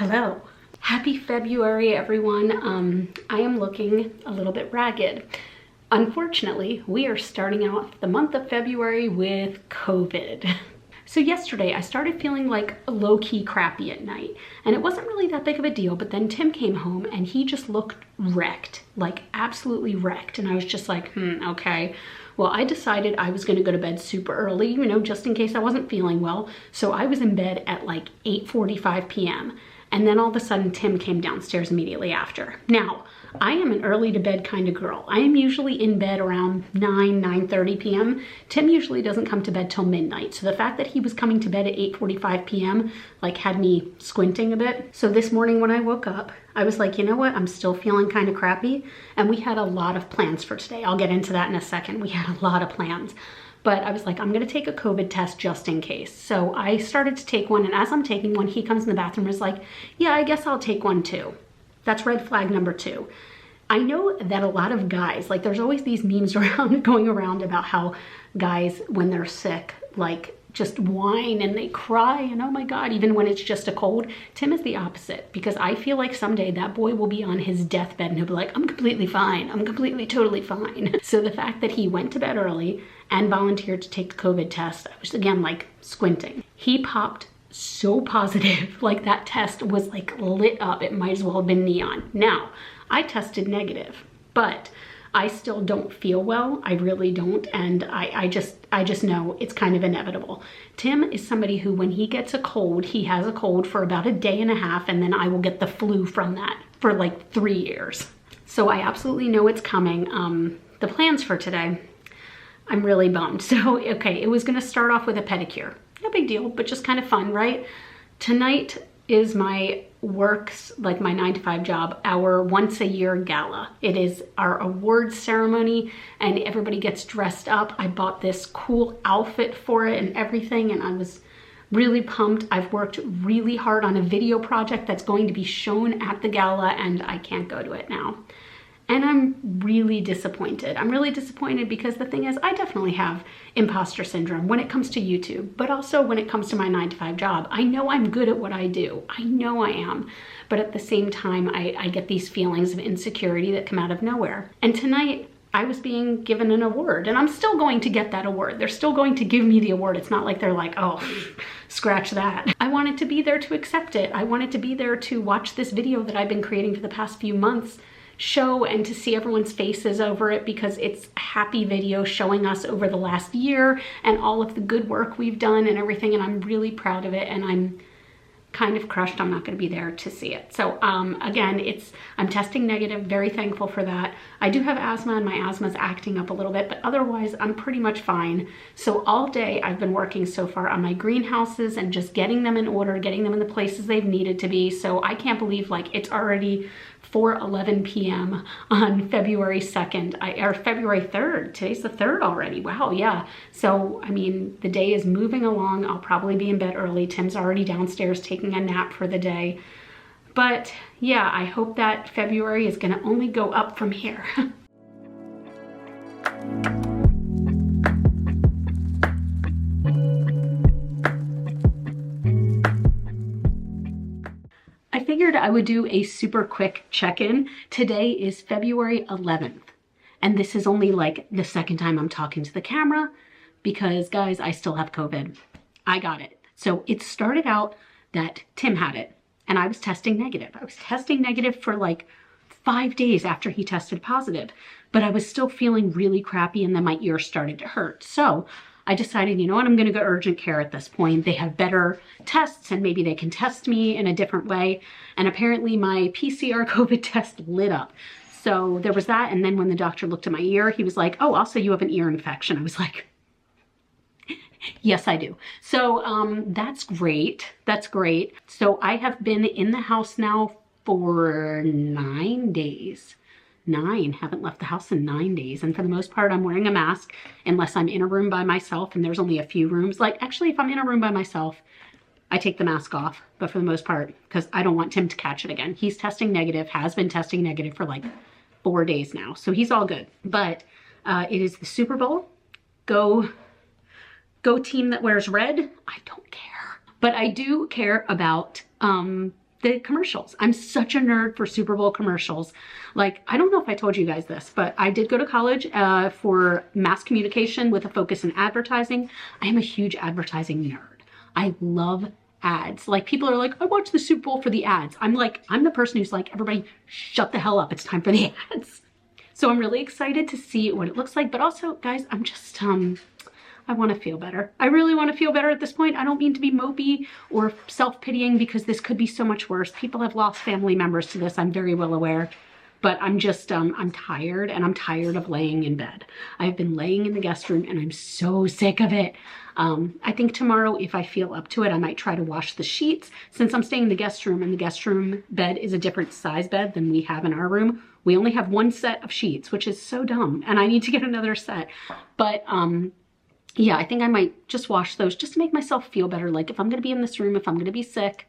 Hello. Happy February, everyone. I am looking a little bit ragged. Unfortunately, we are starting out the month of February with COVID. So yesterday I started feeling like low-key crappy at night, and it wasn't really that big of a deal, but then Tim came home and he just looked wrecked, like absolutely wrecked. And I was just like, okay. Well, I decided I was gonna go to bed super early, you know, just in case I wasn't feeling well. So I was in bed at like 8:45 p.m. And then all of a sudden Tim came downstairs immediately after. Now, I am an early to bed kind of girl. I am usually in bed around 9:30 p.m. Tim usually doesn't come to bed till midnight. So the fact that he was coming to bed at 8:45 p.m. like had me squinting a bit. So this morning when I woke up, I was like, you know what? I'm still feeling kind of crappy. And we had a lot of plans for today. I'll get into that in a second. We had a lot of plans. But I was like, I'm gonna take a COVID test just in case. So I started to take one, and as I'm taking one, he comes in the bathroom and is like, yeah, I guess I'll take one too. That's red flag number 2. I know that a lot of guys, like there's always these memes going around about how guys, when they're sick, like just whine and they cry and oh my God, even when it's just a cold. Tim is the opposite, because I feel like someday that boy will be on his deathbed and he'll be like, I'm completely fine. I'm completely, totally fine. So the fact that he went to bed early and volunteered to take the COVID test, I was again like squinting. He popped so positive, like that test was like lit up. It might as well have been neon. Now, I tested negative, but I still don't feel well. I really don't. And I just know it's kind of inevitable. Tim is somebody who, when he gets a cold, he has a cold for about a day and a half, and then I will get the flu from that for like 3 years. So I absolutely know it's coming. The plans for today, I'm really bummed. So, okay, it was gonna start off with a pedicure. No big deal, but just kind of fun, right? Tonight is my works, like my 9-to-5 job, our once a year gala. It is our awards ceremony and everybody gets dressed up. I bought this cool outfit for it and everything, and I was really pumped. I've worked really hard on a video project that's going to be shown at the gala, and I can't go to it now. And I'm really disappointed. I'm really disappointed because the thing is, I definitely have imposter syndrome when it comes to YouTube, but also when it comes to my 9-to-5 job. I know I'm good at what I do. I know I am. But at the same time, I get these feelings of insecurity that come out of nowhere. And tonight, I was being given an award, and I'm still going to get that award. They're still going to give me the award. It's not like they're like, oh, scratch that. I wanted to be there to accept it. I wanted to be there to watch this video that I've been creating for the past few months show, and to see everyone's faces over it, because it's a happy video showing us over the last year and all of the good work we've done and everything, and I'm really proud of it, and I'm kind of crushed I'm not going to be there to see it. So again, I'm testing negative, very thankful for that. I do have asthma, and my asthma is acting up a little bit, but otherwise I'm pretty much fine. So all day I've been working so far on my greenhouses and just getting them in order, getting them in the places they've needed to be. So I can't believe like it's already 4:11 p.m. on February 2nd, or February 3rd. Today's the 3rd already. Wow, yeah. So, I mean, the day is moving along. I'll probably be in bed early. Tim's already downstairs taking a nap for the day. But yeah, I hope that February is gonna only go up from here. I figured I would do a super quick check-in. Today is February 11th, and this is only like the second time I'm talking to the camera because, guys, I still have COVID. I got it. So it started out that Tim had it, and I was testing negative. I was testing negative for like 5 days after he tested positive, but I was still feeling really crappy, and then my ear started to hurt. So I decided, you know what, I'm gonna go urgent care at this point. They have better tests and maybe they can test me in a different way. And apparently my PCR COVID test lit up. So there was that. And then when the doctor looked at my ear, he was like, oh, also you have an ear infection. I was like, yes, I do. So that's great. That's great. So I have been in the house now for 9 days. Haven't left the house in 9 days, and for the most part I'm wearing a mask unless I'm in a room by myself, and there's only a few rooms. Like, actually, if I'm in a room by myself, I take the mask off, but for the most part, because I don't want Tim to catch it again. He's testing negative, has been testing negative for like 4 days now, so he's all good. But it is the Super Bowl. Go team that wears red. I don't care, but I do care about the commercials. I'm such a nerd for Super Bowl commercials. Like, I don't know if I told you guys this, but I did go to college for mass communication with a focus in advertising. I am a huge advertising nerd. I love ads. Like, people are like, I watch the Super Bowl for the ads. I'm like, I'm the person who's like, everybody shut the hell up. It's time for the ads. So I'm really excited to see what it looks like. But also, guys, I'm just, I want to feel better. I really want to feel better at this point. I don't mean to be mopey or self-pitying because this could be so much worse. People have lost family members to this. I'm very well aware. But I'm just, I'm tired, and I'm tired of laying in bed. I've been laying in the guest room and I'm so sick of it. I think tomorrow, if I feel up to it, I might try to wash the sheets. Since I'm staying in the guest room and the guest room bed is a different size bed than we have in our room, we only have one set of sheets, which is so dumb. And I need to get another set. But, yeah, I think I might just wash those just to make myself feel better. Like, if I'm going to be in this room, if I'm going to be sick,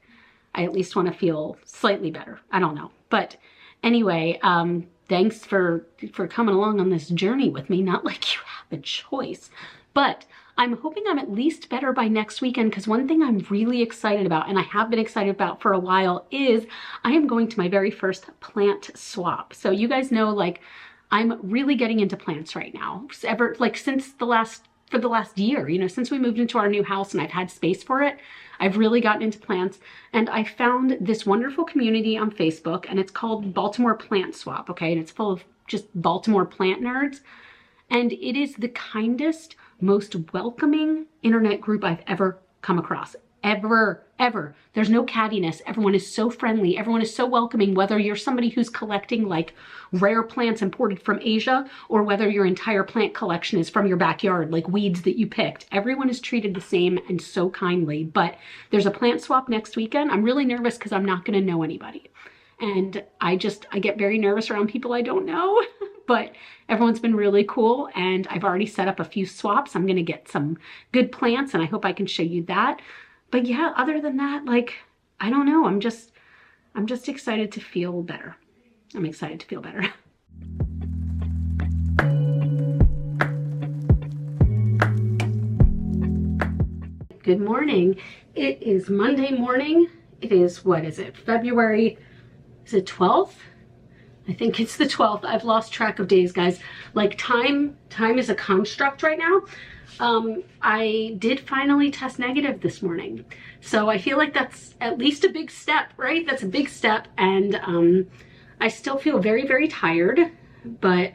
I at least want to feel slightly better. I don't know. But anyway, thanks for coming along on this journey with me. Not like you have a choice, but I'm hoping I'm at least better by next weekend, because one thing I'm really excited about, and I have been excited about for a while, is I am going to my very first plant swap. So you guys know, like, I'm really getting into plants right now. Since for the last year, you know, since we moved into our new house and I've had space for it, I've really gotten into plants. And I found this wonderful community on Facebook, and it's called Baltimore Plant Swap, okay? And it's full of just Baltimore plant nerds. And it is the kindest, most welcoming internet group I've ever come across. Ever. There's no cattiness. Everyone is so friendly. Everyone is so welcoming, whether you're somebody who's collecting like rare plants imported from Asia, or whether your entire plant collection is from your backyard, like weeds that you picked. Everyone is treated the same and so kindly. But there's a plant swap next weekend. I'm really nervous because I'm not going to know anybody. And I get very nervous around people I don't know. But everyone's been really cool, and I've already set up a few swaps. I'm going to get some good plants, and I hope I can show you that. But yeah, other than that, like, I don't know. I'm just excited to feel better. I'm excited to feel better. Good morning. It is Monday morning. It is, what is it? February, is it 12th? I think it's the 12th. I've lost track of days, guys. Like, time is a construct right now. I did finally test negative this morning. So I feel like that's at least a big step, right? That's a big step. And I still feel very, very tired, but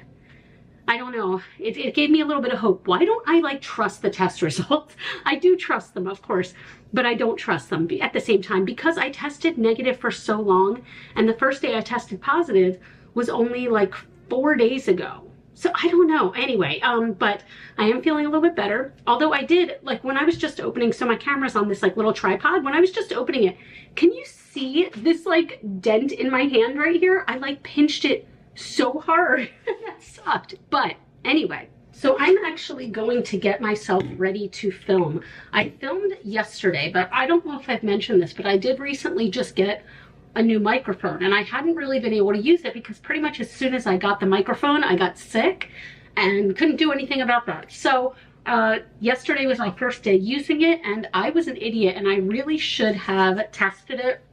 I don't know. It gave me a little bit of hope. Why don't I like trust the test results? I do trust them, of course, but I don't trust them at the same time because I tested negative for so long. And the first day I tested positive was only like 4 days ago. So I don't know. Anyway, but I am feeling a little bit better. Although I did, like, when I was just opening, so my camera's on this like little tripod. When I was just opening it, can you see this like dent in my hand right here? I like pinched it so hard. That sucked. But anyway, so I'm actually going to get myself ready to film. I filmed yesterday, but I don't know if I've mentioned this, but I did recently just get a new microphone, and I hadn't really been able to use it because pretty much as soon as I got the microphone, I got sick and couldn't do anything about that. So yesterday was my first day using it, and I was an idiot, and I really should have tested it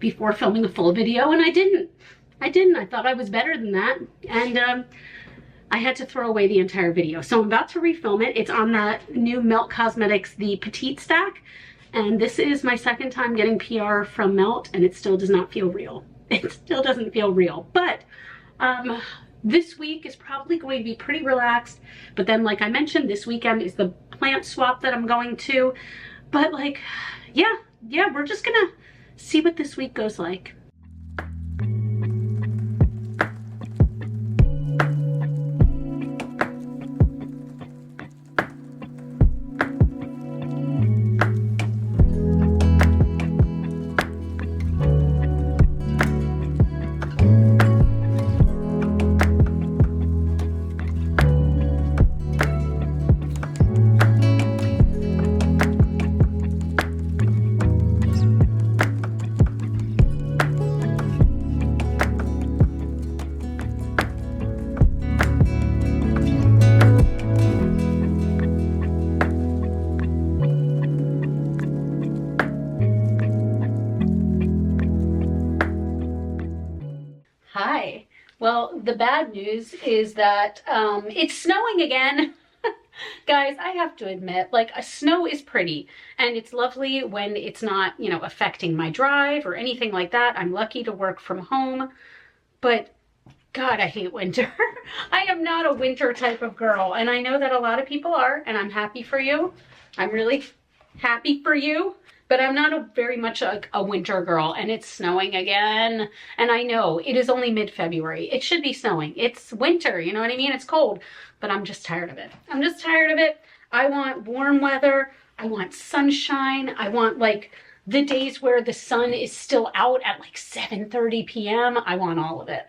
before filming a full video, and I didn't. I thought I was better than that, and I had to throw away the entire video. So I'm about to refilm it. It's on that new Melt Cosmetics, the Petite Stack. And this is my second time getting PR from Melt, and it still does not feel real. It still doesn't feel real. But this week is probably going to be pretty relaxed. But then, like I mentioned, this weekend is the plant swap that I'm going to. But like, yeah, we're just gonna see what this week goes like. the bad news is that it's snowing again. Guys, I have to admit, like, snow is pretty and it's lovely when it's not, you know, affecting my drive or anything like that. I'm lucky to work from home, but God, I hate winter. I am not a winter type of girl, and I know that a lot of people are, and I'm happy for you. I'm really happy for you, but I'm not very much a winter girl, and it's snowing again. And I know it is only mid-February. It should be snowing. It's winter, you know what I mean? It's cold, but I'm just tired of it. I'm just tired of it. I want warm weather. I want sunshine. I want like the days where the sun is still out at like 7:30 p.m. I want all of it.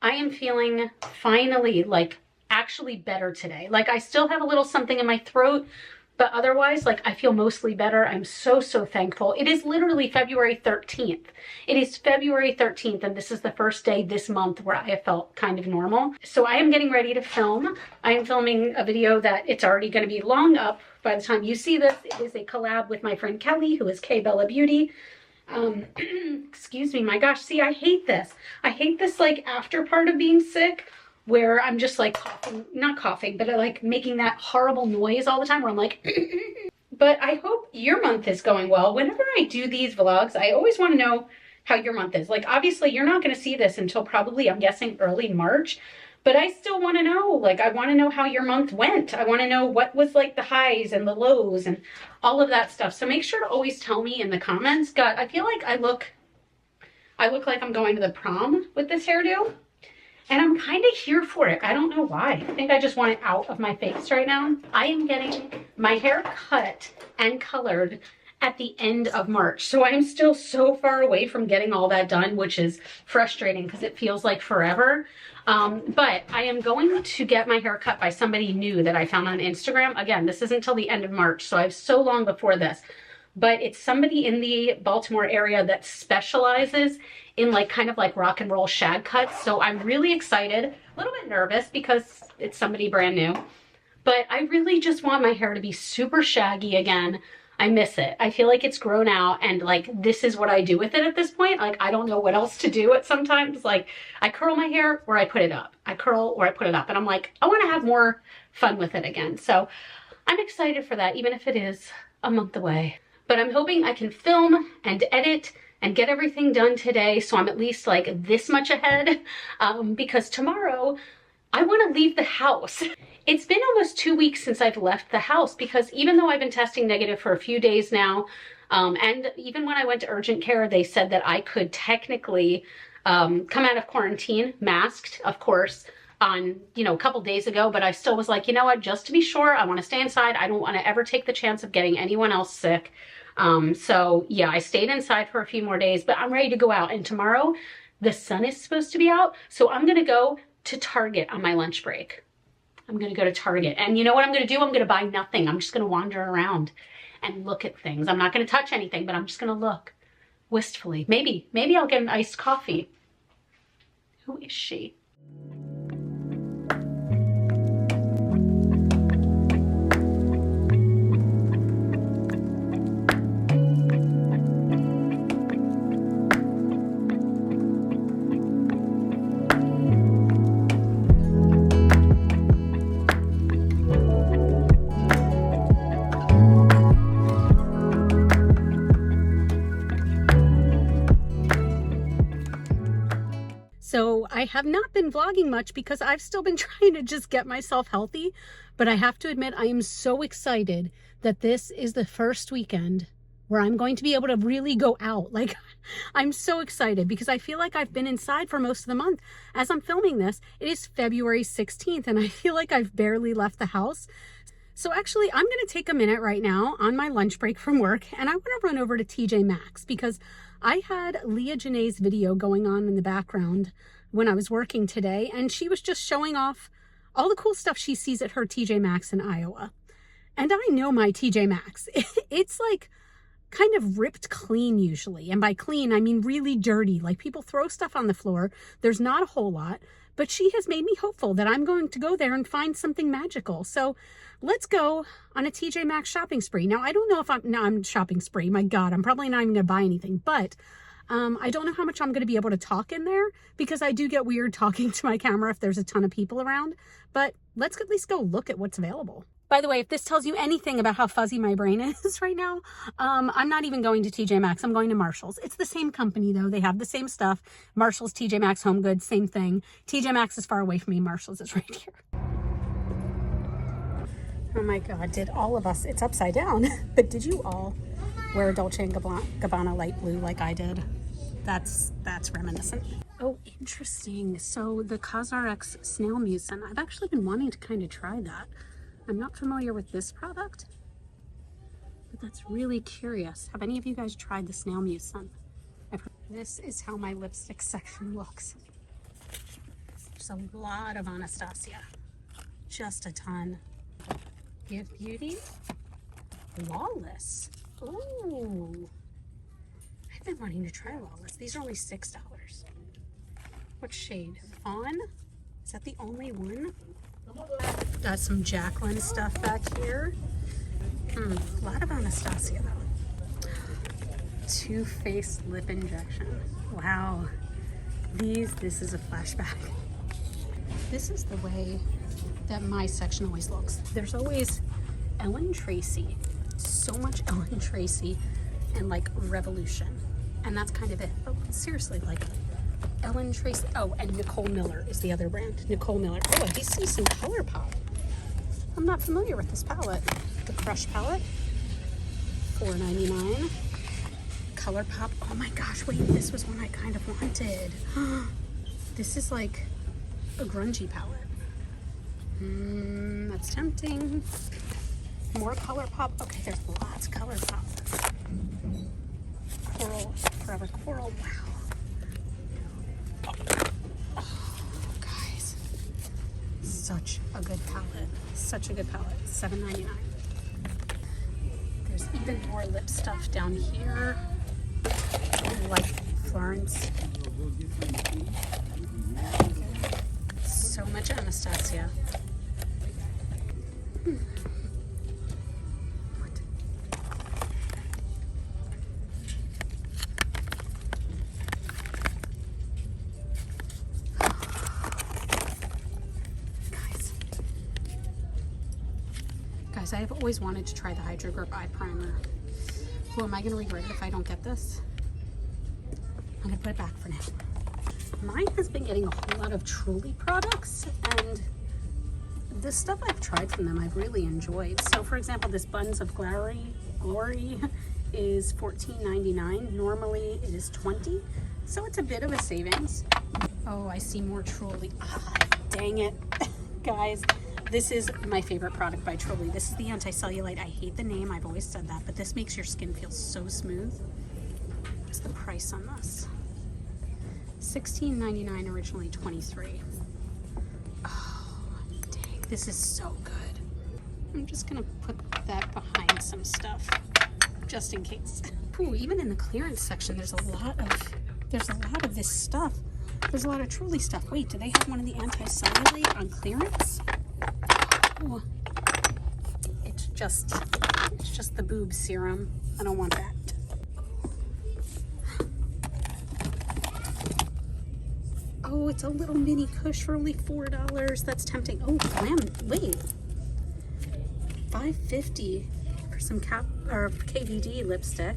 I am feeling finally like actually better today. Like I still have a little something in my throat, but otherwise, like, I feel mostly better. I'm so, so thankful. It is literally February 13th. It is February 13th, and this is the first day this month where I have felt kind of normal. So I am getting ready to film. I am filming a video that it's already going to be long up by the time you see this. It is a collab with my friend Kelly, who is K Bella Beauty. Excuse me, my gosh, see, I hate this. I hate this, like, after part of being sick, where I'm just like coughing, not coughing, but like making that horrible noise all the time where I'm like, but I hope your month is going well. Whenever I do these vlogs, I always want to know how your month is. Like, obviously you're not going to see this until probably, I'm guessing, early March, but I still want to know, like, I want to know how your month went. I want to know what was like the highs and the lows and all of that stuff. So make sure to always tell me in the comments. God, I feel like I look like I'm going to the prom with this hairdo. And I'm kind of here for it. I don't know why. I think I just want it out of my face right now. I am getting my hair cut and colored at the end of March. So I'm still so far away from getting all that done, which is frustrating because it feels like forever. But I am going to get my hair cut by somebody new that I found on Instagram. Again, this isn't until the end of March, so I have so long before this. But it's somebody in the Baltimore area that specializes in like kind of like rock and roll shag cuts. So I'm really excited, a little bit nervous because it's somebody brand new, but I really just want my hair to be super shaggy again. I miss it. I feel like it's grown out and like this is what I do with it at this point. Like I don't know what else to do at sometimes. Like I curl my hair or I put it up. I curl or I put it up, and I'm like, I want to have more fun with it again. So I'm excited for that, even if it is a month away. But I'm hoping I can film and edit and get everything done today, so I'm at least like this much ahead, because tomorrow I want to leave the house. It's been almost 2 weeks since I've left the house, because even though I've been testing negative for a few days now, and even when I went to urgent care, they said that I could technically come out of quarantine masked, of course, on, you know, a couple days ago, but I still was like, you know what, just to be sure, I want to stay inside. I don't want to ever take the chance of getting anyone else sick. So yeah, I stayed inside for a few more days, but I'm ready to go out. And tomorrow the sun is supposed to be out. So I'm going to go to Target on my lunch break. I'm going to go to Target, and you know what I'm going to do? I'm going to buy nothing. I'm just going to wander around and look at things. I'm not going to touch anything, but I'm just going to look wistfully. Maybe I'll get an iced coffee. Who is she? So I have not been vlogging much because I've still been trying to just get myself healthy, but I have to admit I am so excited that this is the first weekend where I'm going to be able to really go out. Like, I'm so excited because I feel like I've been inside for most of the month. As I'm filming this, it is February 16th and I feel like I've barely left the house. So actually, I'm going to take a minute right now on my lunch break from work, and I want to run over to TJ Maxx because I had Leah Janae's video going on in the background when I was working today, and she was just showing off all the cool stuff she sees at her TJ Maxx in Iowa. And I know my TJ Maxx. It's like kind of ripped clean usually. And by clean, I mean really dirty. Like, people throw stuff on the floor. There's not a whole lot, but she has made me hopeful that I'm going to go there and find something magical. So let's go on a TJ Maxx shopping spree. Now, I don't know if I'm shopping spree. My God, I'm probably not even going to buy anything, but I don't know how much I'm going to be able to talk in there because I do get weird talking to my camera if there's a ton of people around, but let's at least go look at what's available. By the way, if this tells you anything about how fuzzy my brain is right now, I'm not even going to TJ Maxx. I'm going to Marshall's. It's the same company though. They have the same stuff. Marshall's, TJ Maxx, Home Goods, same thing. TJ Maxx is far away from me. Marshall's is right here. Oh my God, did all of us, it's upside down, but did you all wear a Dolce & Gabbana light blue like I did? That's reminiscent. Oh, interesting. So the CosRX Snail Mucin, I've actually been wanting to kind of try that. I'm not familiar with this product, but that's really curious. Have any of you guys tried the Snail Mucin? This is how my lipstick section looks. There's a lot of Anastasia, just a ton. Give Beauty, Lawless. Ooh, I've been wanting to try Lawless. These are only $6. What shade? Fawn? Is that the only one? Got some Jacqueline stuff back here. A lot of Anastasia though. Too Faced lip injection. Wow. This is a flashback. This is the way that my section always looks. There's always Ellen Tracy. So much Ellen Tracy and like Revolution. And that's kind of it. But seriously, like Ellen Tracy. Oh, and Nicole Miller is the other brand. Nicole Miller. Oh, I do see some ColourPop. I'm not familiar with this palette. The Crush palette. $4.99. ColourPop. Oh my gosh, wait, this was one I kind of wanted. This is like a grungy palette. That's tempting. More ColourPop. Okay, there's lots of ColourPop. Coral, Forever Coral. Wow. Oh, guys, such a good palette. Such a good palette. $7.99. There's even more lip stuff down here, like Florence. So much Anastasia. What? Guys, I have always wanted to try the Hydro Grip Eye Primer. Well, am I going to regret it if I don't get this? I'm going to put it back for now. Mine has been getting a whole lot of Truly products, and the stuff I've tried from them I've really enjoyed. So for example, this Buns of Glory is $14.99. Normally it is $20, so it's a bit of a savings. Oh, I see more Truly. Ah, dang it. Guys, this is my favorite product by Truly. This is the anti-cellulite. I hate the name, I've always said that, but this makes your skin feel so smooth. What's the price on this? $16.99, originally $23. Oh, dang, this is so good. I'm just gonna put that behind some stuff, just in case. Ooh, even in the clearance section, there's a lot of this stuff. There's a lot of Truly stuff. Wait, do they have one of the anti-cellulite on clearance? Oh, it's just the boob serum. I don't want that. Oh, it's a little mini Kush for only $4. That's tempting. Oh, wait. $5.50 for some KVD lipstick.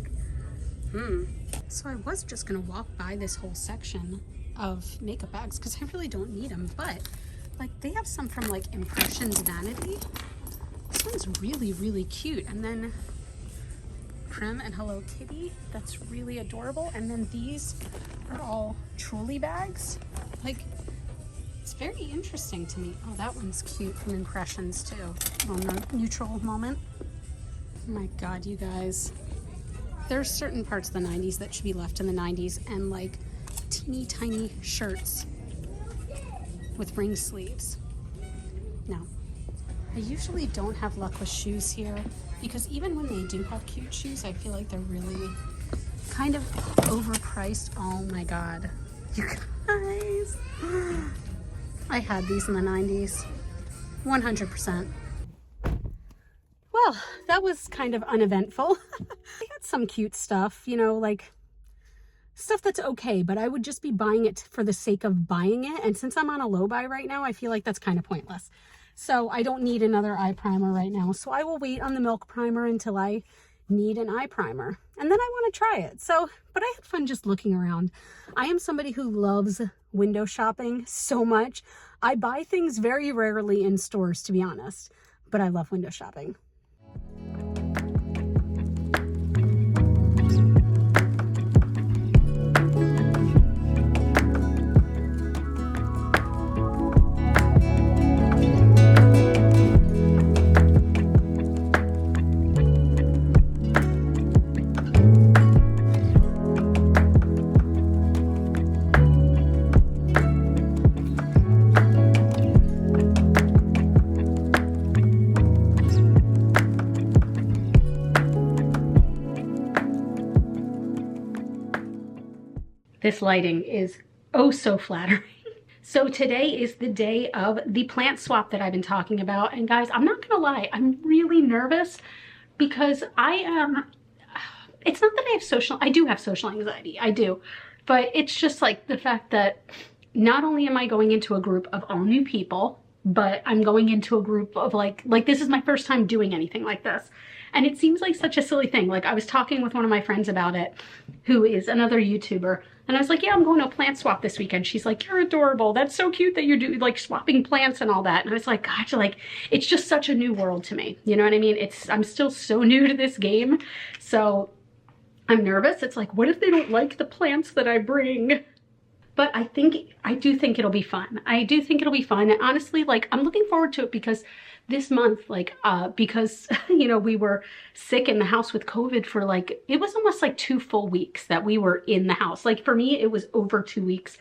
So I was just gonna walk by this whole section of makeup bags because I really don't need them, but like they have some from like Impressions Vanity. This one's really, really cute. And then Prim and Hello Kitty. That's really adorable. And then these are all Truly bags. Like, it's very interesting to me. Oh, that one's cute from Impressions too. Little neutral moment. Oh my God, you guys. There's certain parts of the 90s that should be left in the 90s, and like teeny tiny shirts with ring sleeves. Now, I usually don't have luck with shoes here because even when they do have cute shoes, I feel like they're really kind of overpriced. Oh my God, you guys. I had these in the 90s, 100%. Well, that was kind of uneventful. I had some cute stuff, you know, like stuff that's okay, but I would just be buying it for the sake of buying it. And since I'm on a low buy right now, I feel like that's kind of pointless. So I don't need another eye primer right now. So I will wait on the Milk Primer until I need an eye primer. And then I want to try it. So, but I had fun just looking around. I am somebody who loves window shopping so much. I buy things very rarely in stores, to be honest, but I love window shopping. This lighting is oh so flattering. So today is the day of the plant swap that I've been talking about. And guys, I'm not gonna lie, I'm really nervous because it's not that I do have social anxiety, I do. But it's just like the fact that not only am I going into a group of all new people, but I'm going into a group of like this is my first time doing anything like this. And it seems like such a silly thing. Like I was talking with one of my friends about it, who is another YouTuber. And I was like, yeah, I'm going to a plant swap this weekend. She's like, you're adorable. That's so cute that you do like swapping plants and all that. And I was like, gosh, like, it's just such a new world to me. You know what I mean? I'm still so new to this game. So I'm nervous. It's like, what if they don't like the plants that I bring? But I do think it'll be fun. I do think it'll be fun. And honestly, like, I'm looking forward to it because this month, like, because, you know, we were sick in the house with COVID for like, it was almost like 2 full weeks that we were in the house. Like for me, it was over 2 weeks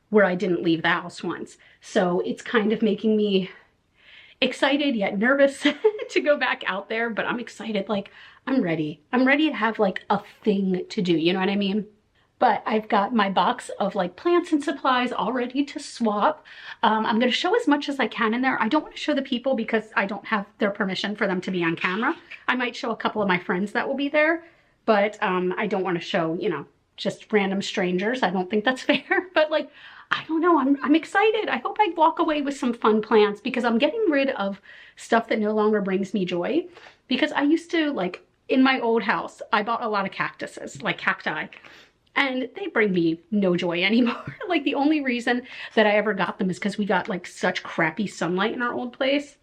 where I didn't leave the house once. So it's kind of making me excited yet nervous to go back out there, but I'm excited. Like, I'm ready. I'm ready to have like a thing to do. You know what I mean? But I've got my box of like plants and supplies all ready to swap. I'm going to show as much as I can in there. I don't want to show the people because I don't have their permission for them to be on camera. I might show a couple of my friends that will be there, but I don't want to show, you know, just random strangers. I don't think that's fair, but like, I don't know. I'm excited. I hope I walk away with some fun plants because I'm getting rid of stuff that no longer brings me joy. Because I used to, like, in my old house, I bought a lot of cactuses, like cacti. And they bring me no joy anymore. Like the only reason that I ever got them is because we got like such crappy sunlight in our old place.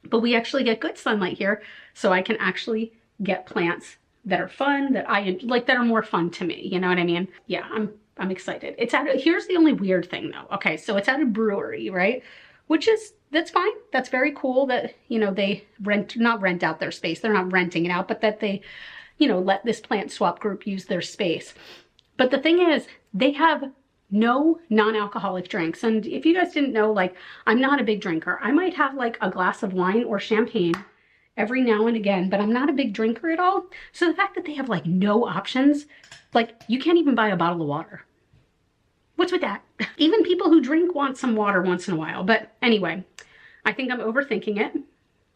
But we actually get good sunlight here. So I can actually get plants that are fun, that I like, that are more fun to me. You know what I mean? Yeah, I'm excited. Here's the only weird thing though. Okay, so it's at a brewery, right? That's fine. That's very cool that, you know, they not rent out their space. They're not renting it out, but that they, you know, let this plant swap group use their space. But the thing is, they have no non-alcoholic drinks. And if you guys didn't know, like, I'm not a big drinker. I might have like a glass of wine or champagne every now and again, but I'm not a big drinker at all. So the fact that they have like no options, like you can't even buy a bottle of water. What's with that? Even people who drink want some water once in a while. But anyway, I think I'm overthinking it,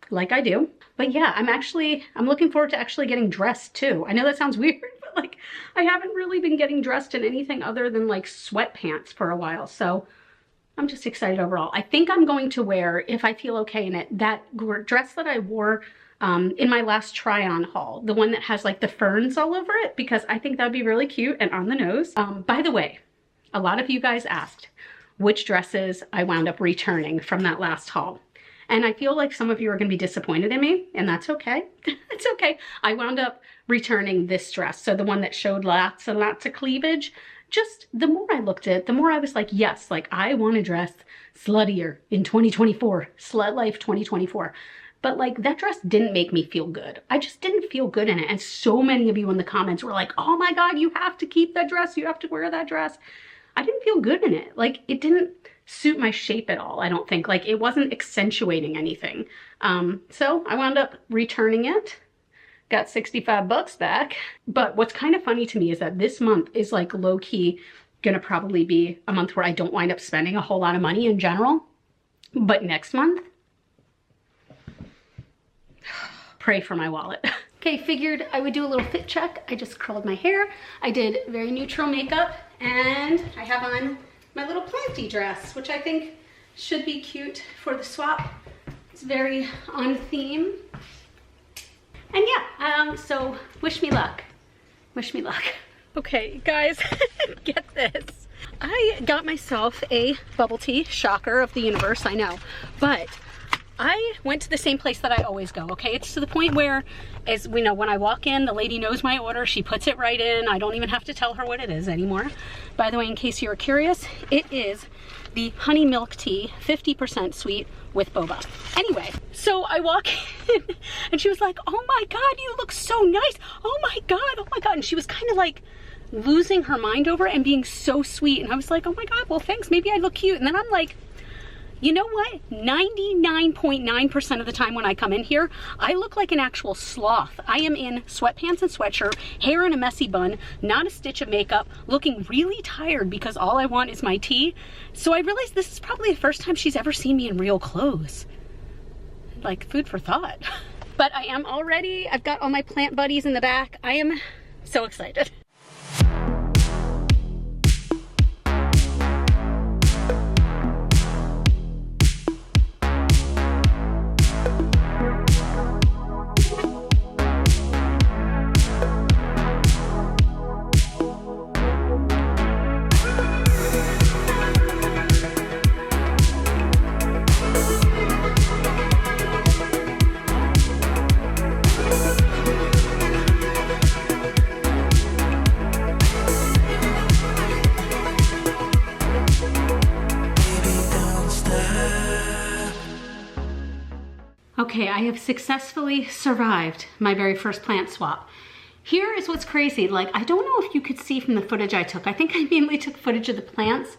like I do. But yeah, I'm looking forward to actually getting dressed too. I know that sounds weird, but like I haven't really been getting dressed in anything other than like sweatpants for a while. So I'm just excited overall. I think I'm going to wear, if I feel okay in it, that dress that I wore in my last try on haul, the one that has like the ferns all over it, because I think that'd be really cute and on the nose. By the way, a lot of you guys asked which dresses I wound up returning from that last haul. And I feel like some of you are going to be disappointed in me, and that's okay. It's okay. I wound up returning this dress. So the one that showed lots and lots of cleavage. Just the more I looked at it, the more I was like, yes, like I want to dress sluttier in 2024, slut life 2024. But like that dress didn't make me feel good. I just didn't feel good in it. And so many of you in the comments were like, oh my God, you have to keep that dress. You have to wear that dress. I didn't feel good in it. Like it didn't suit my shape at all, I don't think. Like it wasn't accentuating anything. So I wound up returning it, got 65 bucks back. But what's kind of funny to me is that this month is like low-key gonna probably be a month where I don't wind up spending a whole lot of money in general. But next month, pray for my wallet. Okay, figured I would do a little fit check. I just curled my hair. I did very neutral makeup, and I have on my little planty dress, which I think should be cute for the swap. It's very on theme. And yeah, so wish me luck. Wish me luck. Okay, guys, get this. I got myself a bubble tea, shocker of the universe, I know, but I went to the same place that I always go, okay? It's to the point where, as we know, when I walk in, the lady knows my order, she puts it right in, I don't even have to tell her what it is anymore. By the way, in case you're curious, it is the honey milk tea, 50% sweet with boba. Anyway, so I walk in and she was like, oh my God, you look so nice. Oh my God, and she was kind of like losing her mind over it and being so sweet. And I was like, oh my God, well thanks, maybe I look cute. And then I'm like, you know what? 99.9% of the time when I come in here, I look like an actual sloth. I am in sweatpants and sweatshirt, hair in a messy bun, not a stitch of makeup, looking really tired because all I want is my tea. So I realized this is probably the first time she's ever seen me in real clothes. Like, food for thought. But I am all ready. I've got all my plant buddies in the back. I am so excited. Okay, I have successfully survived my very first plant swap. Here is what's crazy. Like, I don't know if you could see from the footage I took. I think I mainly took footage of the plants.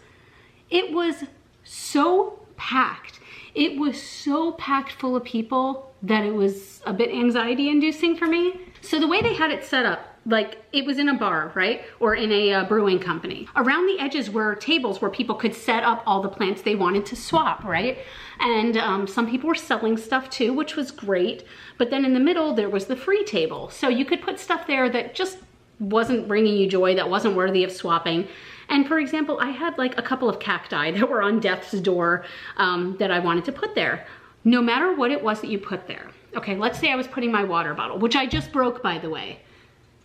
It was so packed. It was so packed full of people that it was a bit anxiety inducing for me. So the way they had it set up, like it was in a bar, right? Or in a brewing company. Around the edges were tables where people could set up all the plants they wanted to swap, right? And some people were selling stuff too, which was great. But then in the middle, there was the free table. So you could put stuff there that just wasn't bringing you joy, that wasn't worthy of swapping. And for example, I had like a couple of cacti that were on death's door that I wanted to put there. No matter what it was that you put there. Okay, let's say I was putting my water bottle, which I just broke, by the way.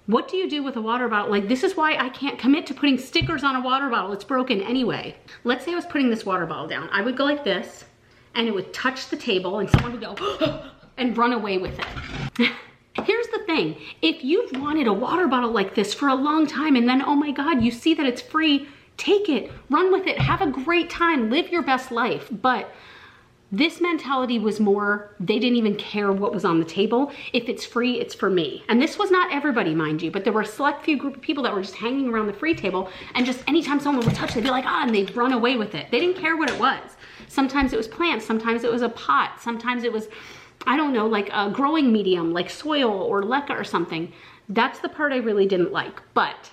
What do you do with a water bottle? Like, this is why I can't commit to putting stickers on a water bottle. It's broken anyway. Let's say I was putting this water bottle down. I would go like this, and it would touch the table, and someone would go and run away with it. Here's the thing. If you've wanted a water bottle like this for a long time, and then, oh my God, you see that it's free, take it, run with it, have a great time, live your best life. But this mentality was more, they didn't even care what was on the table. If it's free, it's for me. And this was not everybody, mind you, but there were a select few group of people that were just hanging around the free table, and just anytime someone would touch it, they'd be like, ah, and they'd run away with it. They didn't care what it was. Sometimes it was plants, sometimes it was a pot, sometimes it was, I don't know, like a growing medium, like soil or leca or something. That's the part I really didn't like, but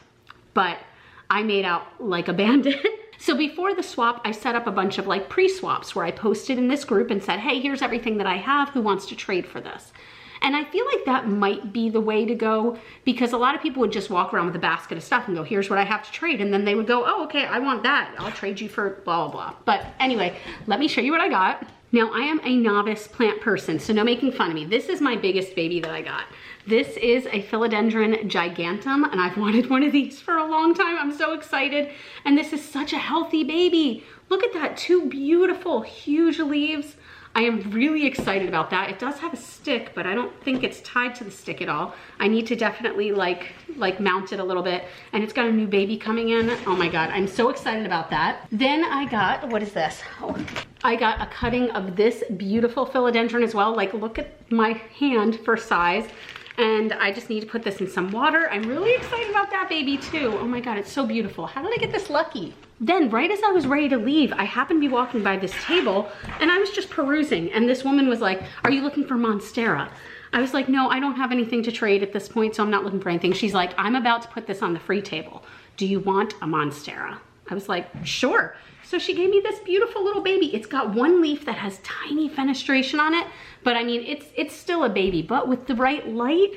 I made out like a bandit. So before the swap, I set up a bunch of like pre-swaps where I posted in this group and said, hey, here's everything that I have, who wants to trade for this? And I feel like that might be the way to go, because a lot of people would just walk around with a basket of stuff and go, here's what I have to trade. And then they would go, oh, okay, I want that. I'll trade you for blah, blah, blah. But anyway, let me show you what I got. Now, I am a novice plant person, so no making fun of me. This is my biggest baby that I got. This is a Philodendron gigantum, and I've wanted one of these for a long time. I'm so excited. And this is such a healthy baby. Look at that, 2 beautiful, huge leaves. I am really excited about that. It does have a stick, but I don't think it's tied to the stick at all. I need to definitely like mount it a little bit. And it's got a new baby coming in. Oh my God, I'm so excited about that. Then I got, what is this? Oh, I got a cutting of this beautiful Philodendron as well. Like, look at my hand for size. And I just need to put this in some water. I'm really excited about that baby too. Oh my God, it's so beautiful. How did I get this lucky? Then right as I was ready to leave, I happened to be walking by this table and I was just perusing, and this woman was like, are you looking for Monstera? I was like, no, I don't have anything to trade at this point, so I'm not looking for anything. She's like, I'm about to put this on the free table. Do you want a Monstera? I was like, sure. So she gave me this beautiful little baby. It's got one leaf that has tiny fenestration on it, but I mean, it's still a baby, but with the right light,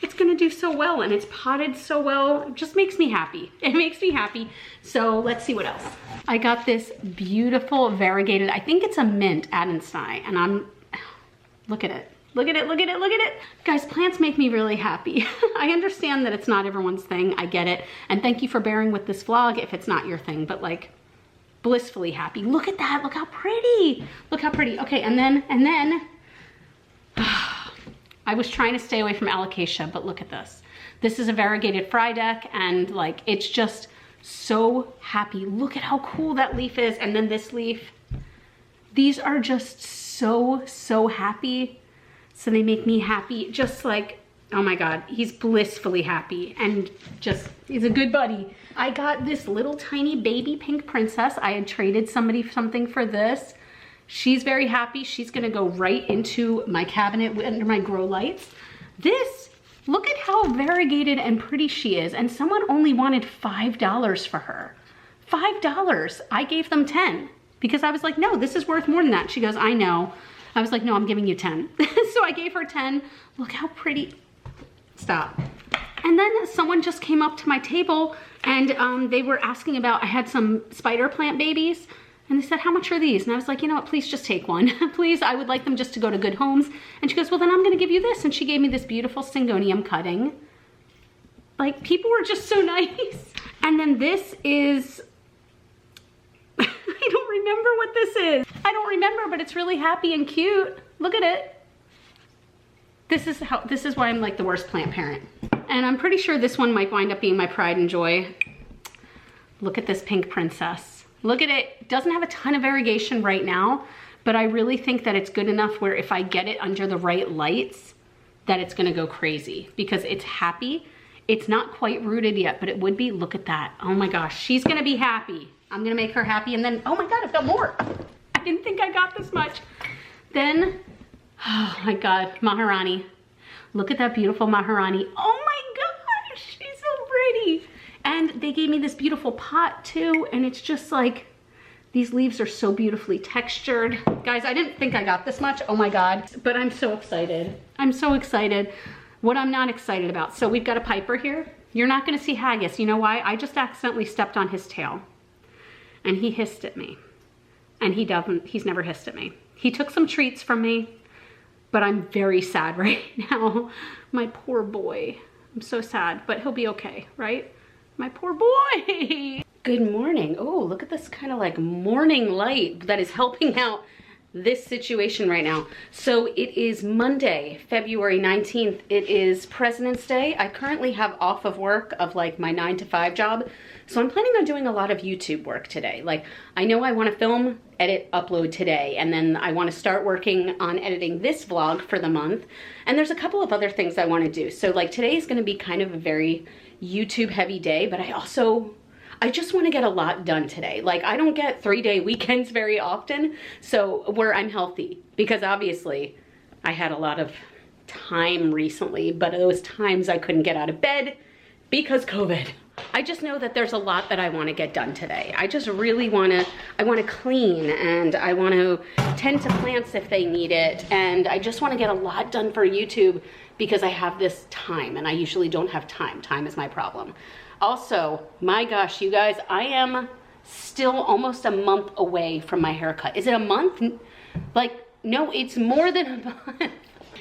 it's gonna do so well, and it's potted so well. It just makes me happy. It makes me happy. So let's see what else. I got this beautiful variegated, I think it's a mint Adenstein, and look at it. Look at it, look at it, look at it. Guys, plants make me really happy. I understand that it's not everyone's thing, I get it. And thank you for bearing with this vlog if it's not your thing, but like, blissfully happy. Look at that, look how pretty. Look how pretty. Okay, and then, I was trying to stay away from alocasia, but look at this. This is a variegated Frydek, and like, it's just so happy. Look at how cool that leaf is. And then this leaf, these are just so happy. So they make me happy. Just like, oh my God, he's blissfully happy, and just, he's a good buddy. I got this little tiny baby pink princess. I had traded somebody something for this. She's very happy. She's gonna go right into my cabinet under my grow lights. This, look at how variegated and pretty she is. And someone only wanted $5 for her. $5. I gave them 10 because I was like, no, this is worth more than that. She goes, I know. I was like, no, I'm giving you 10. So I gave her 10. Look how pretty. Stop. And then someone just came up to my table, and they were asking about, I had some spider plant babies, and they said, how much are these? And I was like, you know what, please just take one. Please, I would like them just to go to good homes. And she goes, well, then I'm gonna give you this. And she gave me this beautiful Syngonium cutting. Like, people were just so nice. And then this is, I don't remember what this is. I don't remember, but it's really happy and cute. Look at it. This is why I'm like the worst plant parent. And I'm pretty sure this one might wind up being my pride and joy. Look at this pink princess. Look at it. It doesn't have a ton of variegation right now, but I really think that it's good enough where if I get it under the right lights, that it's gonna go crazy because it's happy. It's not quite rooted yet, but it would be. Look at that. Oh my gosh, she's gonna be happy. I'm gonna make her happy. And then, oh my God, I've got more. I didn't think I got this much. Then, oh my God, Maharani. Look at that beautiful Maharani. Oh my gosh, she's so pretty. And they gave me this beautiful pot too, and it's just like, these leaves are so beautifully textured. Guys, I didn't think I got this much, oh my God, but I'm so excited. I'm so excited. What I'm not excited about, so we've got a Piper here. You're not gonna see haggis, you know why? I just accidentally stepped on his tail, and he hissed at me. And he's never hissed at me. He took some treats from me, but I'm very sad right now. My poor boy. I'm so sad, but he'll be okay, right? My poor boy. Good morning. Oh, look at this kind of like morning light that is helping out this situation right now. So it is Monday, February 19th. It is President's Day. I currently have off of work of like my 9 to 5 job. So I'm planning on doing a lot of YouTube work today. Like, I know I want to film, edit, upload today, and then I want to start working on editing this vlog for the month. And there's a couple of other things I want to do. So like today is going to be kind of a very YouTube heavy day, but I just want to get a lot done today. Like, I don't get 3-day weekends very often, so where I'm healthy, because obviously I had a lot of time recently, but those times I couldn't get out of bed because COVID. I just know that there's a lot that I want to get done today. I just really want to clean, and I want to tend to plants if they need it, and I just want to get a lot done for YouTube because I have this time, and I usually don't have time. Time is my problem. Also, my gosh, you guys, I am still almost a month away from my haircut. Is it a month? Like, no, it's more than a month.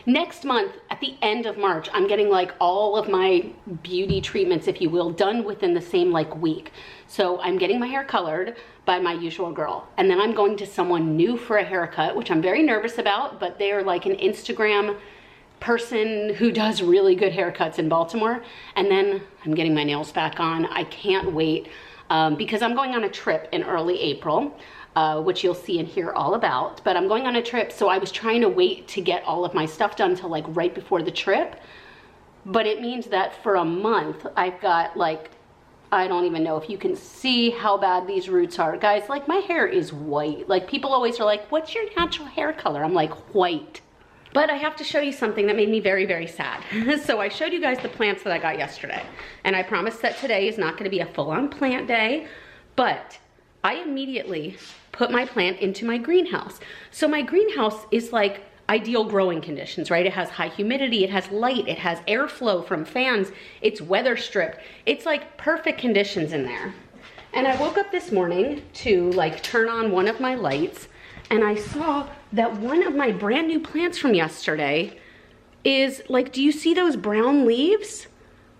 Next month, at the end of March, I'm getting like all of my beauty treatments, if you will, done within the same like week. So I'm getting my hair colored by my usual girl. And then I'm going to someone new for a haircut, which I'm very nervous about, but they are like an Instagram person who does really good haircuts in Baltimore. And then I'm getting my nails back on. I can't wait because I'm going on a trip in early April. Which you'll see and hear all about, but I'm going on a trip, so I was trying to wait to get all of my stuff done till like right before the trip, but it means that for a month I've got like, I don't even know if you can see how bad these roots are. Guys, like my hair is white. Like people always are like, what's your natural hair color? I'm like, white. But I have to show you something that made me very, very sad. So I showed you guys the plants that I got yesterday, and I promised that today is not gonna be a full-on plant day, but I immediately put my plant into my greenhouse. So my greenhouse is like ideal growing conditions, right? It has high humidity, it has light, it has airflow from fans, it's weather stripped. It's like perfect conditions in there. And I woke up this morning to like turn on one of my lights, and I saw that one of my brand new plants from yesterday is like, do you see those brown leaves?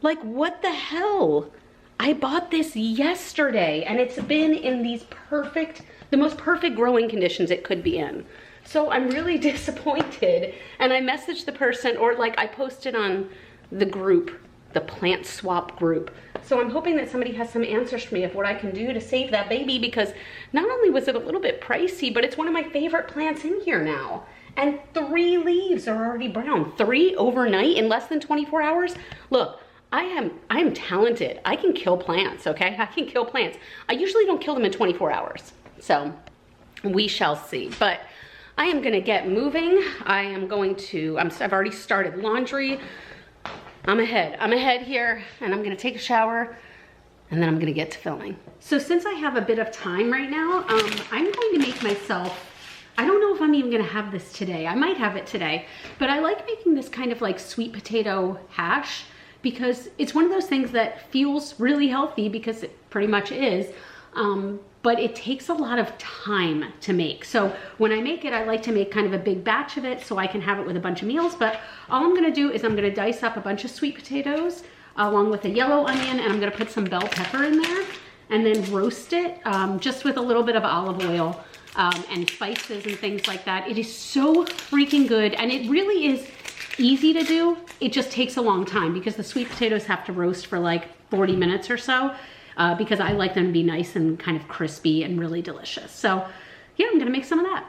Like, what the hell? I bought this yesterday and it's been in these the most perfect growing conditions it could be in. So I'm really disappointed. And I messaged the person, or like I posted on the group, the plant swap group. So I'm hoping that somebody has some answers for me of what I can do to save that baby, because not only was it a little bit pricey, but it's one of my favorite plants in here now. And 3 leaves are already brown. 3 overnight in less than 24 hours. Look, I am talented. I can kill plants, okay? I can kill plants. I usually don't kill them in 24 hours. So we shall see. But I am gonna get moving. I've already started laundry. I'm ahead here, and I'm gonna take a shower, and then I'm gonna get to filming. So since I have a bit of time right now, I'm going to make myself, I don't know if I'm even gonna have this today. I might have it today, but I like making this kind of like sweet potato hash, because it's one of those things that feels really healthy, because it pretty much is, but it takes a lot of time to make. So when I make it, I like to make kind of a big batch of it so I can have it with a bunch of meals. But all I'm gonna do is I'm gonna dice up a bunch of sweet potatoes along with a yellow onion, and I'm gonna put some bell pepper in there and then roast it just with a little bit of olive oil and spices and things like that. It is so freaking good, and it really is easy to do. It just takes a long time because the sweet potatoes have to roast for like 40 minutes or so. Because I like them to be nice and kind of crispy and really delicious. So yeah, I'm gonna make some of that.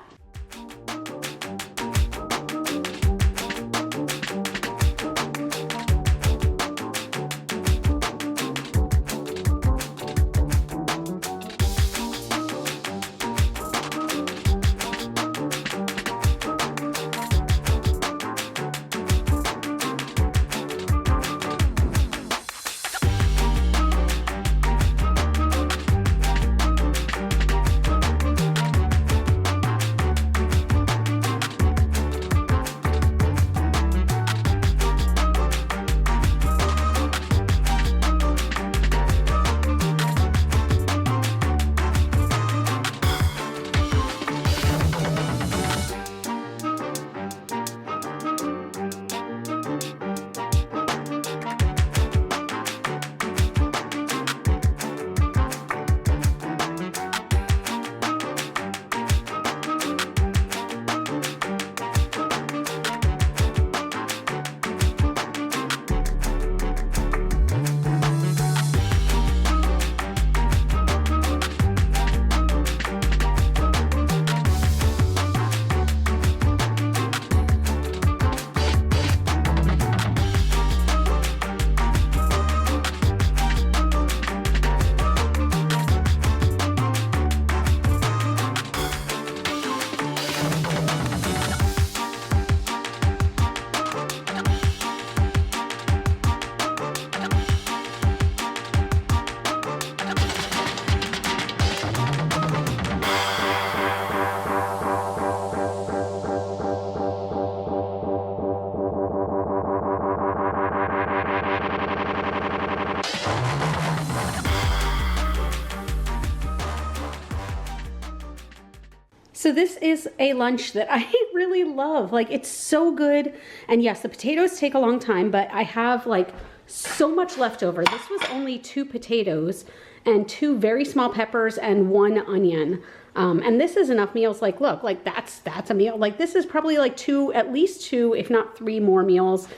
So this is a lunch that I really love. Like, it's so good. And yes, the potatoes take a long time, but I have like so much left over. This was only 2 potatoes and 2 very small peppers and 1 onion. And this is enough meals. Like, look, like that's a meal. Like, this is probably like 2, at least 2, if not 3 more meals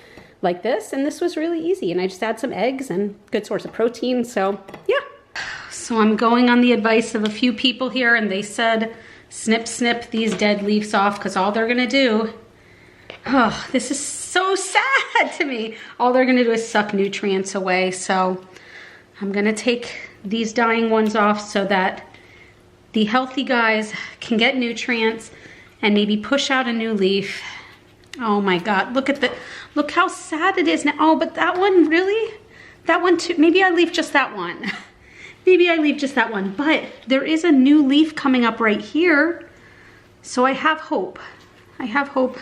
like this. And this was really easy. And I just add some eggs and good source of protein. So yeah. So I'm going on the advice of a few people here, and they said, snip, snip these dead leaves off, because all they're gonna do, oh, this is so sad to me. All they're gonna do is suck nutrients away. So I'm gonna take these dying ones off so that the healthy guys can get nutrients and maybe push out a new leaf. Oh my God, look how sad it is now. Oh, but that one, really? That one too, maybe I leave just that one. Maybe I leave just that one, but there is a new leaf coming up right here. So I have hope. I have hope.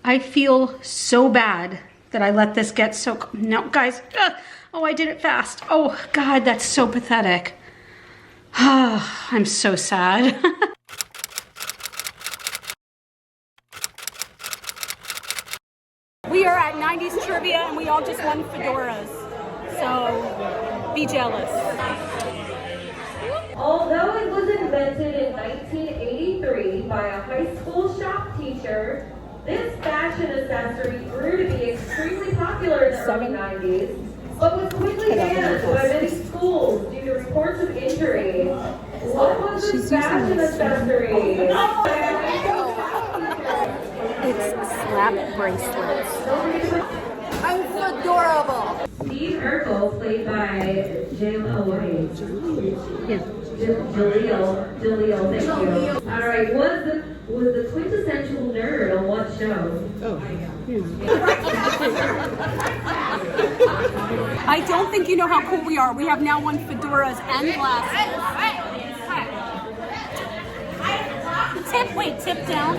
I feel so bad that I let this get so, no, guys, oh, I did it fast. Oh, God, that's so pathetic. I'm so sad. We are at 90s trivia and we all just won fedoras. So be jealous. Although it was invented in 1983 by a high school shop teacher, this fashion accessory grew to be extremely popular in the early 90s, but was quickly banned by many schools due to reports of injury. What was this fashion accessory? It's slap bracelets. I'm so adorable. Steve Urkel, played by Jaleel, thank you. All right, was the quintessential nerd on what show? I don't think you know how cool we are. We have now won fedoras and glasses. Tip down.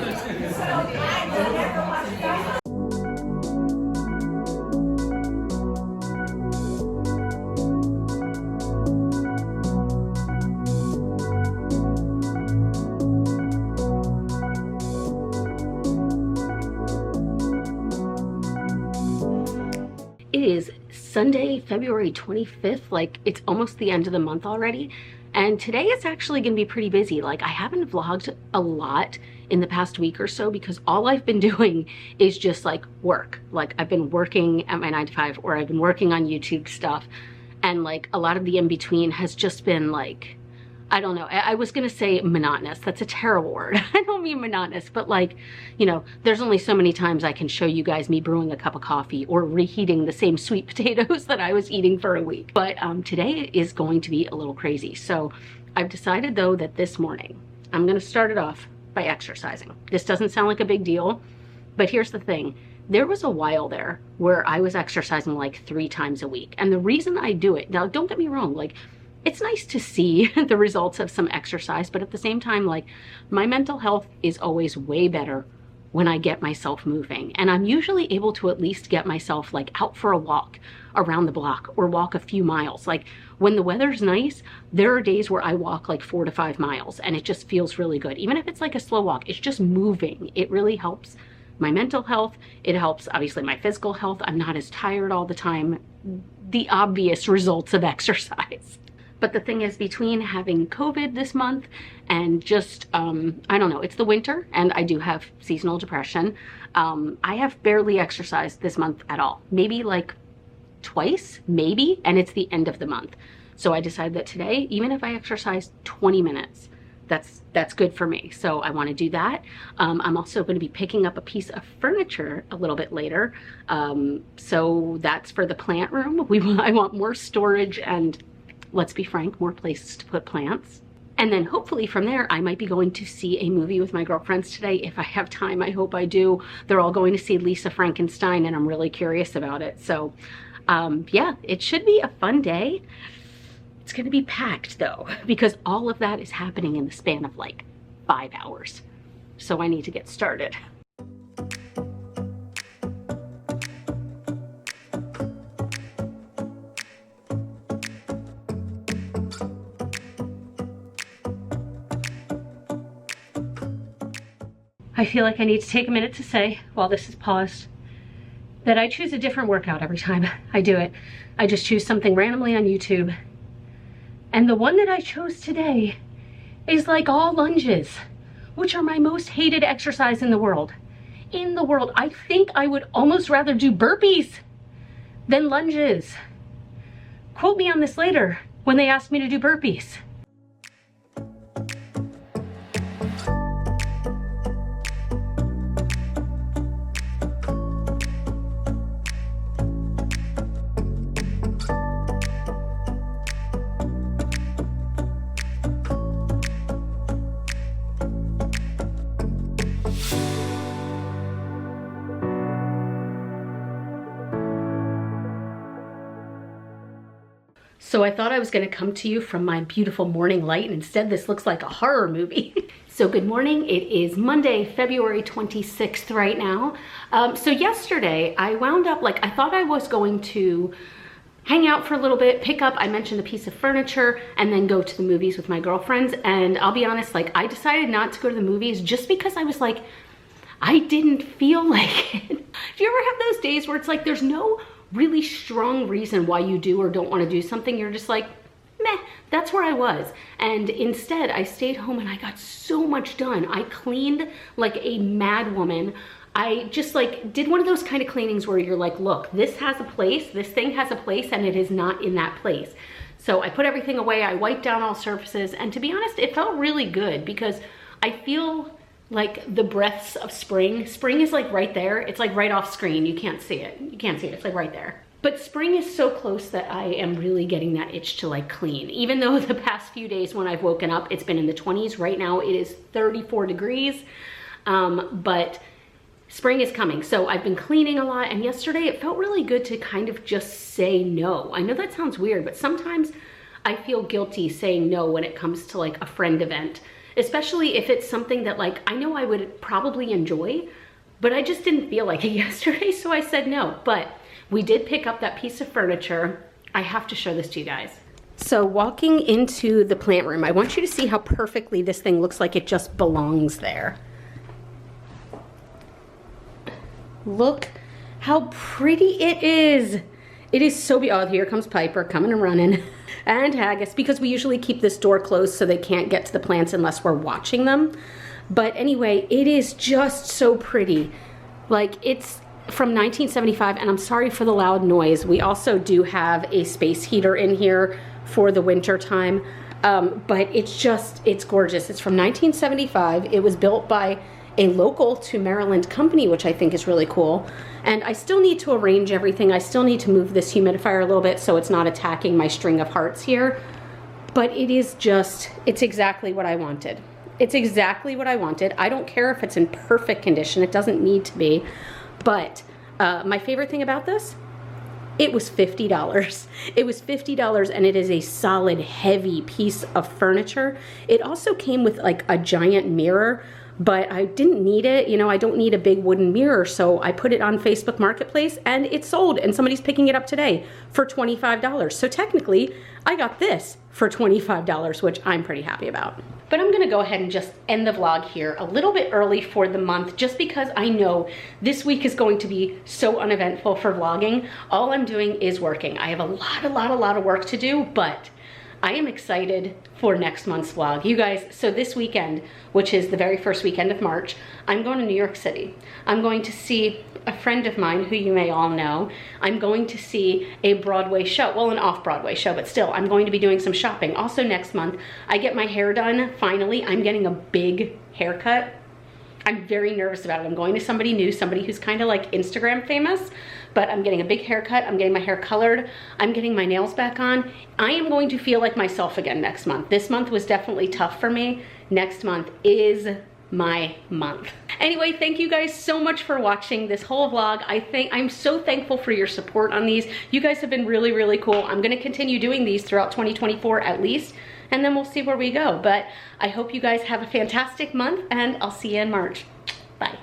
It is Sunday, February 25th, like it's almost the end of the month already. And today it's actually gonna be pretty busy. Like I haven't vlogged a lot in the past week or so because all I've been doing is just like work. Like I've been working at my 9 to 5 or I've been working on YouTube stuff. And like a lot of the in-between has just been like, I don't know, I was gonna say monotonous. That's a terrible word. I don't mean monotonous, but like, you know, there's only so many times I can show you guys me brewing a cup of coffee or reheating the same sweet potatoes that I was eating for a week. But today is going to be a little crazy. So I've decided though that this morning, I'm gonna start it off by exercising. This doesn't sound like a big deal, but here's the thing. There was a while there where I was exercising like 3 times a week. And the reason I do it, now don't get me wrong, like it's nice to see the results of some exercise, but at the same time, like my mental health is always way better when I get myself moving. And I'm usually able to at least get myself like out for a walk around the block or walk a few miles. Like when the weather's nice, there are days where I walk like 4 to 5 miles and it just feels really good. Even if it's like a slow walk, it's just moving. It really helps my mental health. It helps obviously my physical health. I'm not as tired all the time. The obvious results of exercise. But the thing is, between having COVID this month and just, I don't know, it's the winter and I do have seasonal depression. I have barely exercised this month at all. Maybe like twice, maybe, and it's the end of the month. So I decided that today, even if I exercise 20 minutes, that's good for me. So I want to do that. I'm also going to be picking up a piece of furniture a little bit later. So that's for the plant room. I want more storage and, let's be frank, more places to put plants. And then hopefully from there, I might be going to see a movie with my girlfriends today. If I have time, I hope I do. They're all going to see Lisa Frankenstein and I'm really curious about it. So yeah, it should be a fun day. It's gonna be packed though, because all of that is happening in the span of like 5 hours. So I need to get started. I feel like I need to take a minute to say, while this is paused, that I choose a different workout every time I do it. I just choose something randomly on YouTube. And the one that I chose today is like all lunges, which are my most hated exercise in the world. I think I would almost rather do burpees than lunges. Quote me on this later when they ask me to do burpees. So I thought I was gonna come to you from my beautiful morning light, and instead this looks like a horror movie. So good morning. It is Monday, February 26th right now. So yesterday I wound up, like, I thought I was going to hang out for a little bit, pick up, I mentioned a piece of furniture, and then go to the movies with my girlfriends. And I'll be honest, like, I decided not to go to the movies just because I was like, I didn't feel like it. Do you ever have those days where it's like there's no really strong reason why you do or don't want to do something? You're just like, meh, that's where I was. And instead I stayed home and I got so much done. I cleaned like a mad woman. I just like did one of those kind of cleanings where you're like, look, this has a place, this thing has a place, and it is not in that place. So I put everything away, I wiped down all surfaces, and to be honest, it felt really good because I feel like the breaths of spring. Spring is like right there. It's like right off screen. You can't see it. You can't see it. It's like right there. But spring is so close that I am really getting that itch to like clean. Even though the past few days when I've woken up, it's been in the 20s. Right now it is 34 degrees. But spring is coming. So I've been cleaning a lot, and yesterday it felt really good to kind of just say no. I know that sounds weird, but sometimes I feel guilty saying no when it comes to like a friend event, especially if it's something that like I know I would probably enjoy, but I just didn't feel like it yesterday, so I said no. But we did pick up that piece of furniture. I have to show this to you guys. So walking into the plant room, I want you to see how perfectly this thing looks like it just belongs there. Look how pretty it is. It is so beautiful. Oh, here comes Piper coming and running. And Haggis, because we usually keep this door closed so they can't get to the plants unless we're watching them. But anyway, it is just so pretty. Like, it's from 1975, and I'm sorry for the loud noise. We also do have a space heater in here for the winter time, but it's gorgeous. It's from 1975. It was built by a local to Maryland company, which I think is really cool. And I still need to arrange everything. I still need to move this humidifier a little bit so it's not attacking my string of hearts here. But it is just, it's exactly what I wanted. It's exactly what I wanted. I don't care if it's in perfect condition. It doesn't need to be. But my favorite thing about this, it was $50. It was $50, and it is a solid, heavy piece of furniture. It also came with like a giant mirror, but I didn't need it. You know, I don't need a big wooden mirror, so I put it on Facebook Marketplace and it sold, and somebody's picking it up today for $25. So technically, I got this for $25, which I'm pretty happy about. But I'm gonna go ahead and just end the vlog here a little bit early for the month, just because I know this week is going to be so uneventful for vlogging. All I'm doing is working. I have a lot of work to do, but I am excited for next month's vlog. You guys, so this weekend, which is the very first weekend of March, I'm going to New York City. I'm going to see a friend of mine who you may all know. I'm going to see a Broadway show, well, an off-Broadway show, but still, I'm going to be doing some shopping. Also next month, I get my hair done, finally. I'm getting a big haircut. I'm very nervous about it. I'm going to somebody new, somebody who's kind of like Instagram famous, but I'm getting a big haircut. I'm getting my hair colored. I'm getting my nails back on. I am going to feel like myself again next month. This month was definitely tough for me. Next month is my month. Anyway, thank you guys so much for watching this whole vlog. I'm so thankful for your support on these. You guys have been really cool. I'm gonna continue doing these throughout 2024 at least, and then we'll see where we go. But I hope you guys have a fantastic month, and I'll see you in March. Bye.